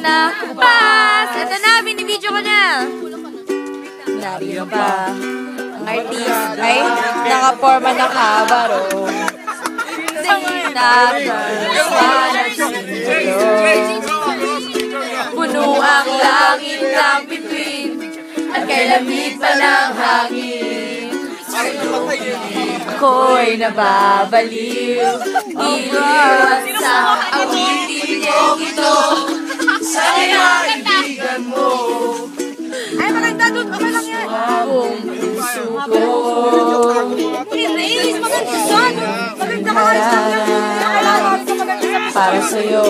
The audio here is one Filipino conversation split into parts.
na pass. Ito na, binibidyo ko na. Nariyan pa. Ang artist ay nakaporma ng kabaro. Puno ang langit ng bituin at kay lamig pa ng hangin. Ako'y nababaliw, iliwan sa awitin kong ito. Sana kaibigan mo. Ay, maganda doon. Okay lang yan. Buong puso ko. Please, maganda doon. Maganda ka kayo sa mga. Para sa'yo.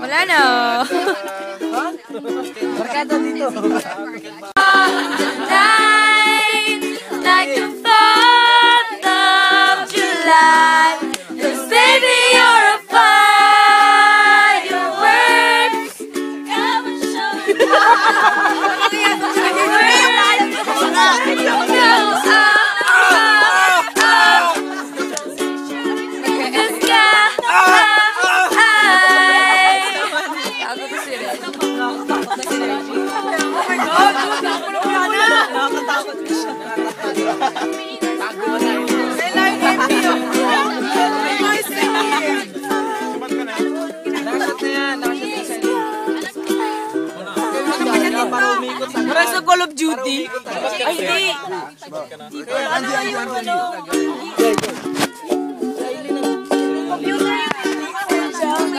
Wala na. Barkada dito. Like the 4th of July, 'cause baby you're a fireworks. Come and show me. Parang sa Call of Duty. Ay, hindi. Andi.